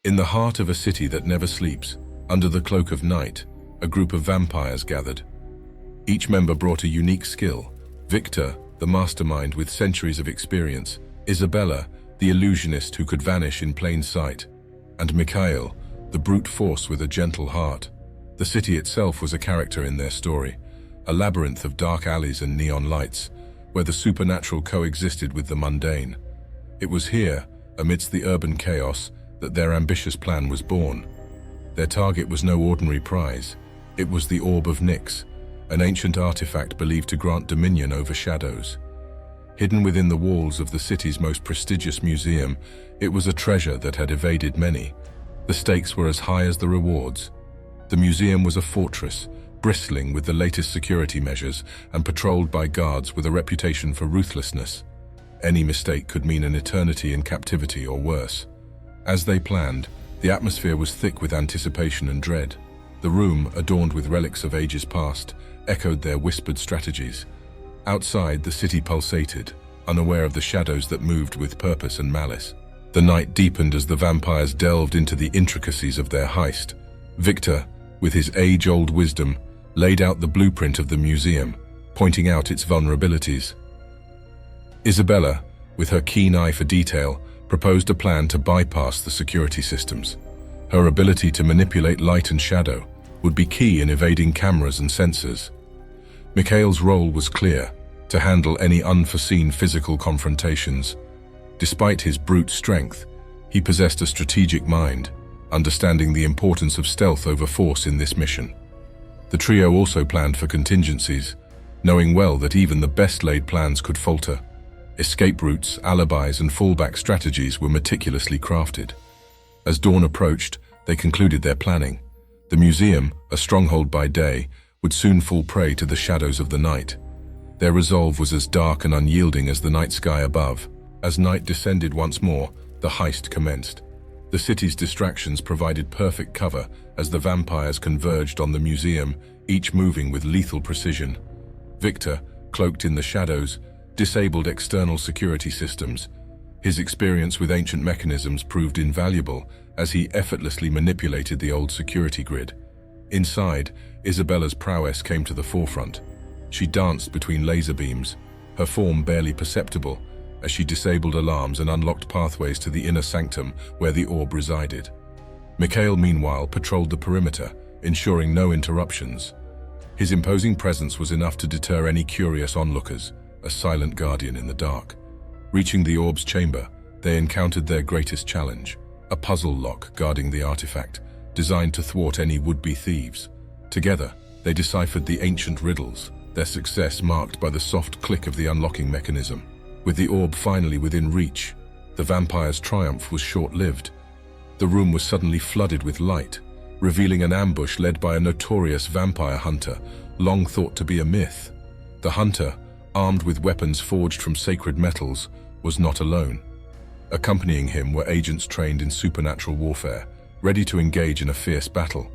In the heart of a city that never sleeps, under the cloak of night, a group of vampires gathered. Each member brought a unique skill. Victor, the mastermind with centuries of experience, Isabella, the illusionist who could vanish in plain sight, and Mikhail, the brute force with a gentle heart. The city itself was a character in their story, a labyrinth of dark alleys and neon lights, where the supernatural coexisted with the mundane. It was here, amidst the urban chaos, that their ambitious plan was born. Their target was no ordinary prize. It was the Orb of Nyx, an ancient artifact believed to grant dominion over shadows. Hidden within the walls of the city's most prestigious museum, it was a treasure that had evaded many. The stakes were as high as the rewards. The museum was a fortress, bristling with the latest security measures and patrolled by guards with a reputation for ruthlessness. Any mistake could mean an eternity in captivity or worse. As they planned, the atmosphere was thick with anticipation and dread. The room, adorned with relics of ages past, echoed their whispered strategies. Outside, the city pulsated, unaware of the shadows that moved with purpose and malice. The night deepened as the vampires delved into the intricacies of their heist. Victor, with his age-old wisdom, laid out the blueprint of the museum, pointing out its vulnerabilities. Isabella, with her keen eye for detail, proposed a plan to bypass the security systems. Her ability to manipulate light and shadow would be key in evading cameras and sensors. Mikhail's role was clear, to handle any unforeseen physical confrontations. Despite his brute strength, he possessed a strategic mind, understanding the importance of stealth over force in this mission. The trio also planned for contingencies, knowing well that even the best-laid plans could falter. Escape routes, alibis, and fallback strategies were meticulously crafted. As dawn approached, they concluded their planning. The museum, a stronghold by day, would soon fall prey to the shadows of the night. Their resolve was as dark and unyielding as the night sky above. As night descended once more, the heist commenced. The city's distractions provided perfect cover as the vampires converged on the museum, each moving with lethal precision. Victor, cloaked in the shadows, disabled external security systems. His experience with ancient mechanisms proved invaluable as he effortlessly manipulated the old security grid. Inside, Isabella's prowess came to the forefront. She danced between laser beams, her form barely perceptible, as she disabled alarms and unlocked pathways to the inner sanctum where the orb resided. Mikhail, meanwhile, patrolled the perimeter, ensuring no interruptions. His imposing presence was enough to deter any curious onlookers, a silent guardian in the dark. Reaching the orb's chamber, they encountered their greatest challenge, a puzzle lock guarding the artifact, designed to thwart any would-be thieves. Together, they deciphered the ancient riddles, their success marked by the soft click of the unlocking mechanism. With the orb finally within reach, the vampire's triumph was short-lived. The room was suddenly flooded with light, revealing an ambush led by a notorious vampire hunter, long thought to be a myth. The hunter, armed with weapons forged from sacred metals, was not alone. Accompanying him were agents trained in supernatural warfare, ready to engage in a fierce battle.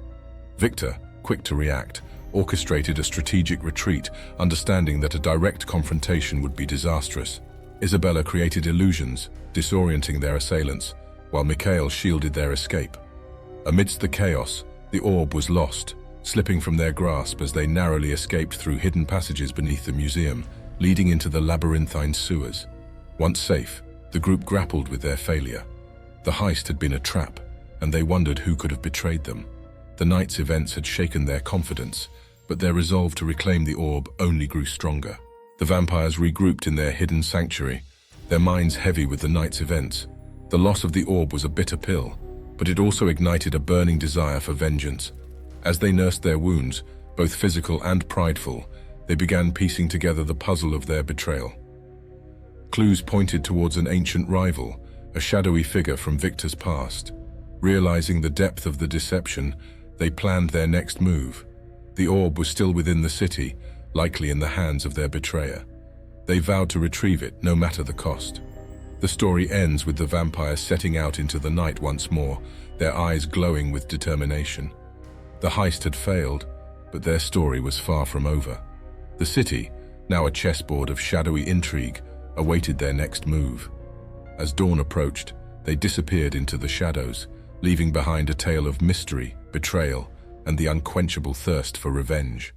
Victor, quick to react, orchestrated a strategic retreat, understanding that a direct confrontation would be disastrous. Isabella created illusions, disorienting their assailants, while Mikhail shielded their escape. Amidst the chaos, the orb was lost, slipping from their grasp as they narrowly escaped through hidden passages beneath the museum, leading into the labyrinthine sewers. Once safe, the group grappled with their failure. The heist had been a trap, and they wondered who could have betrayed them. The night's events had shaken their confidence, but their resolve to reclaim the orb only grew stronger. The vampires regrouped in their hidden sanctuary, their minds heavy with the night's events. The loss of the orb was a bitter pill, but it also ignited a burning desire for vengeance. As they nursed their wounds, both physical and prideful, they began piecing together the puzzle of their betrayal. Clues pointed towards an ancient rival, a shadowy figure from Victor's past. Realizing the depth of the deception, they planned their next move. The orb was still within the city, likely in the hands of their betrayer. They vowed to retrieve it, no matter the cost. The story ends with the vampires setting out into the night once more, their eyes glowing with determination. The heist had failed, but their story was far from over. The city, now a chessboard of shadowy intrigue, awaited their next move. As dawn approached, they disappeared into the shadows, leaving behind a tale of mystery, betrayal, and the unquenchable thirst for revenge.